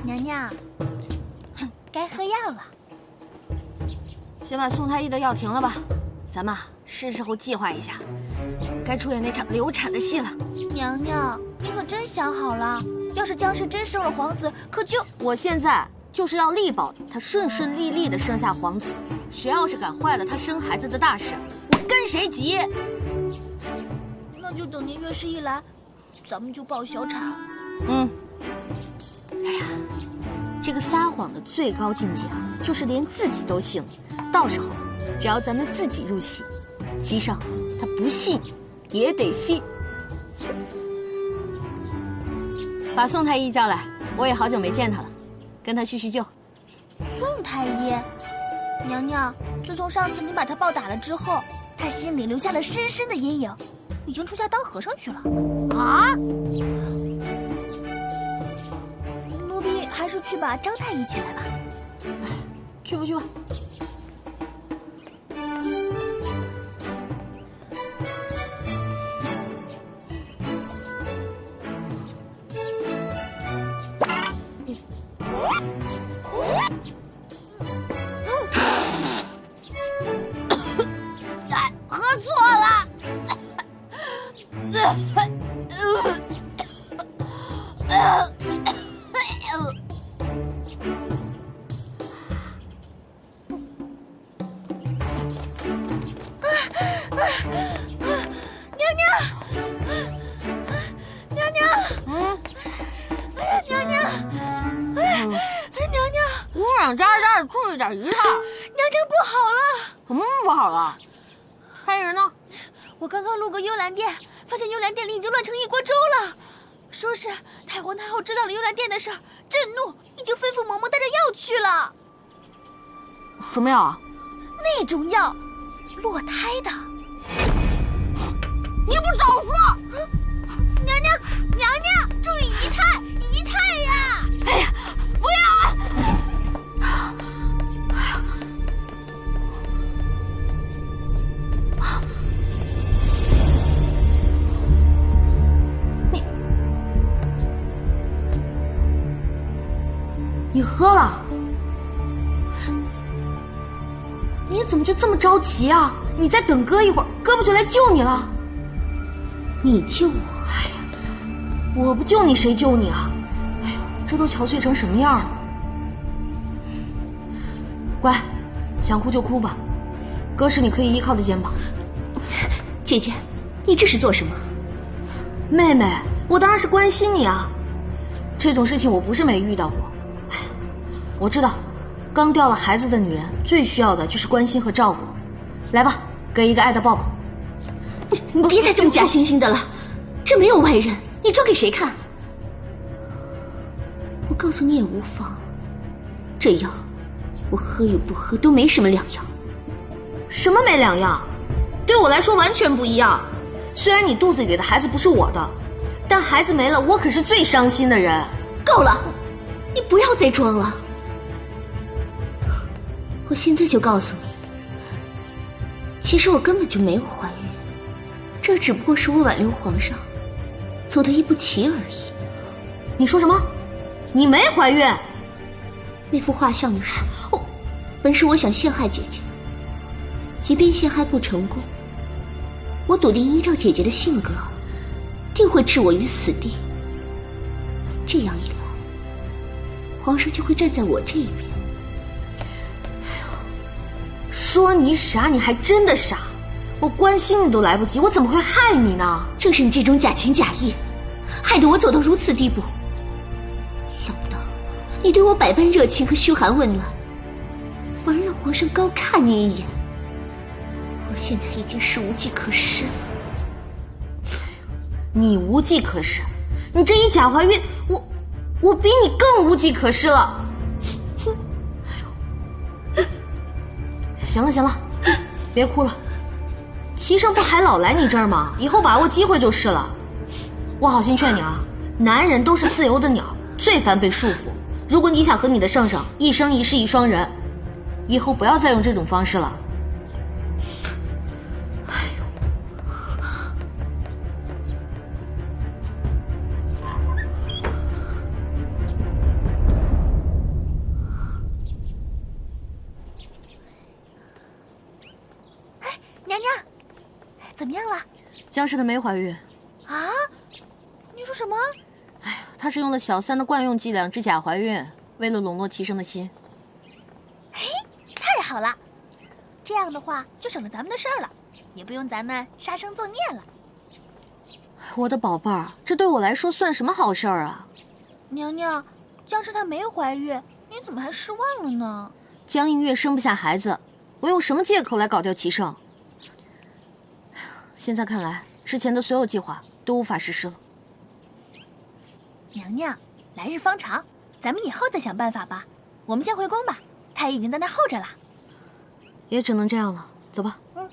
娘娘，该喝药了。先把宋太医的药停了吧，咱们是时候计划一下，该出演那场流产的戏了。娘娘，你可真想好了，要是江氏真生了皇子，可就……我现在就是要力保他顺顺利利的生下皇子，谁要是敢坏了他生孩子的大事，我跟谁急？那就等您月事一来，咱们就抱小产。哎呀，这个撒谎的最高境界啊，就是连自己都信了。到时候，只要咱们自己入戏，姬上他不信也得信。把宋太医叫来，我也好久没见他了，跟他叙叙旧。宋太医，娘娘，自从上次你把他暴打了之后，他心里留下了深深的阴影，已经出家当和尚去了。啊？奴婢还是去把张太医请来吧。去吧去吧。喝错了。娘娘，娘娘，娘娘，娘娘，鼓掌喳喳的，注意点仪态。娘娘不好了！什么不好了？害人呢？我刚刚路过幽兰殿，发现幽兰殿里已经乱成一锅粥了。说是太皇太后知道了幽兰殿的事儿，震怒，已经吩咐嬷嬷带着药去了。什么药啊？那种药，落胎的。你不早说！娘娘，娘娘，注意仪态，仪态呀！哎呀，不要啊！你喝了？你怎么就这么着急啊？你再等哥一会儿，哥不就来救你了？你救我？哎呀，我不救你谁救你啊？哎呦，这都憔悴成什么样了？乖，想哭就哭吧，哥是你可以依靠的肩膀。姐姐，你这是做什么？妹妹，我当然是关心你啊。这种事情我不是没遇到过。哎，我知道，刚掉了孩子的女人最需要的就是关心和照顾。来吧，给一个爱的抱抱。你别再这么假惺惺的了，这没有外人，你装给谁看？我告诉你也无妨，这药我喝与不喝都没什么两样。什么没两样？对我来说完全不一样。虽然你肚子里的孩子不是我的，但孩子没了，我可是最伤心的人。够了，你不要再装了。我现在就告诉你，其实我根本就没有怀孕，这只不过是我挽留皇上走得一步棋而已。你说什么？你没怀孕？那幅画像的事，本是我想陷害姐姐，即便陷害不成功，我笃定依照姐姐的性格，定会置我于死地。这样一来，皇上就会站在我这一边。说你傻，你还真的傻。我关心你都来不及，我怎么会害你呢？正是你这种假情假意，害得我走到如此地步。想不到你对我百般热情和嘘寒问暖，反而让皇上高看你一眼。我现在已经是无计可施了。你无计可施？你这一假怀孕，我比你更无计可施了。行了行了，别哭了。齐胜不还老来你这儿吗？以后把握机会就是了。我好心劝你啊，男人都是自由的鸟，最烦被束缚。如果你想和你的圣上一生一世一双人，以后不要再用这种方式了。么样了？江氏她没怀孕。啊？你说什么？哎呀，她是用了小三的惯用伎俩制假怀孕，为了笼络齐生的心。嘿，太好了！这样的话就省了咱们的事儿了，也不用咱们杀生作孽了。我的宝贝儿，这对我来说算什么好事儿啊？娘娘，江氏她没怀孕，你怎么还失望了呢？江映月生不下孩子，我用什么借口来搞掉齐胜？现在看来，之前的所有计划都无法实施了。娘娘，来日方长，咱们以后再想办法吧。我们先回宫吧，太医已经在那儿候着了。也只能这样了，走吧。嗯。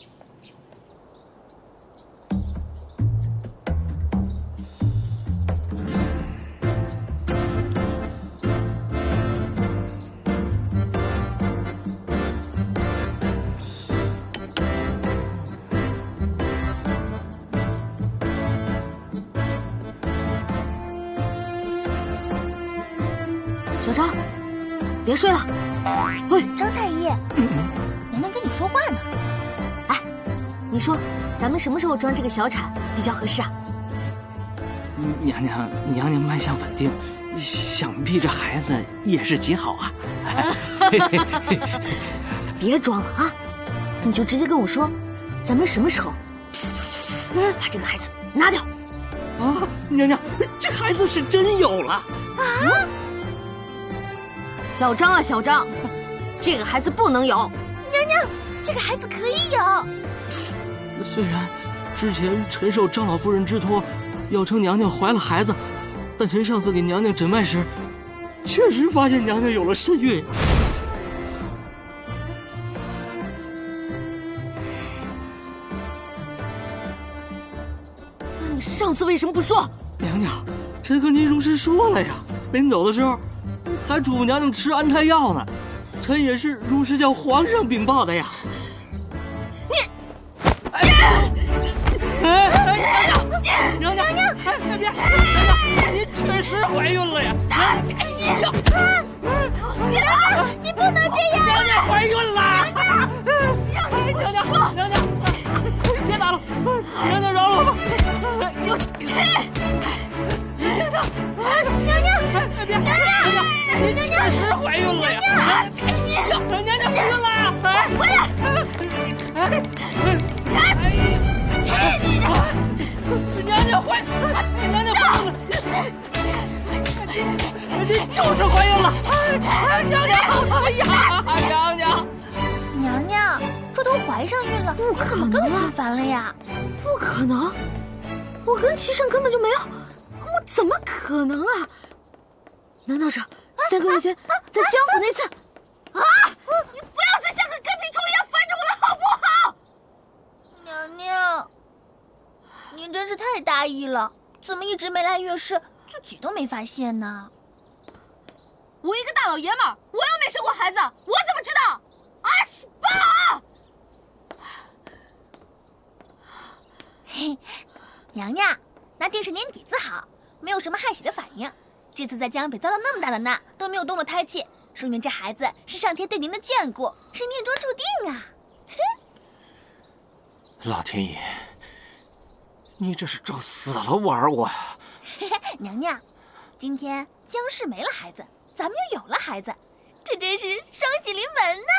小张，别睡了。喂，张太医，娘娘跟你说话呢。哎，你说咱们什么时候装这个小产比较合适啊？娘娘脉象稳定，想必这孩子也是极好啊。别装了啊！你就直接跟我说，咱们什么时候把这个孩子拿掉？啊，娘娘，这孩子是真有了啊！小张啊，小张，这个孩子不能有。娘娘，这个孩子可以有。虽然之前臣受张老夫人之托，要称娘娘怀了孩子，但臣上次给娘娘诊脉时，确实发现娘娘有了身孕。那你上次为什么不说？娘娘，臣和您如实说了呀，临走的时候还嘱咐娘娘吃安胎药呢，臣也是如实向皇上禀报的呀。娘娘，别，您确实怀孕了呀！你不能这样！娘娘怀孕了！娘娘，别打了，娘娘饶了我吧！娘娘，您确实怀孕了呀！娘娘怀孕了！回来！娘娘怀孕了！您就是怀孕了！娘娘，哎呀，娘娘，这都怀上孕了，不可能，怎么更心烦了呀？不可能，我跟齐胜根本就没有，我怎么可能啊？难道是3个月前在江府那次？啊！你不要再像个跟屁虫一样烦着我了，好不好？娘娘，您真是太大意了，怎么一直没来月事，自己都没发现呢？我一个大老爷们儿，我又没生过孩子，我怎么知道？啊，爸！嘿，娘娘，那定是您底子好，没有什么害喜的反应。这次在江北遭了那么大的难，都没有动了胎气，说明这孩子是上天对您的眷顾，是命中注定啊！老天爷，你这是找死了玩我呀！娘娘，今天江氏没了孩子，咱们又有了孩子，这真是双喜临门呐！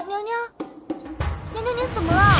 娘娘，娘娘，您怎么了？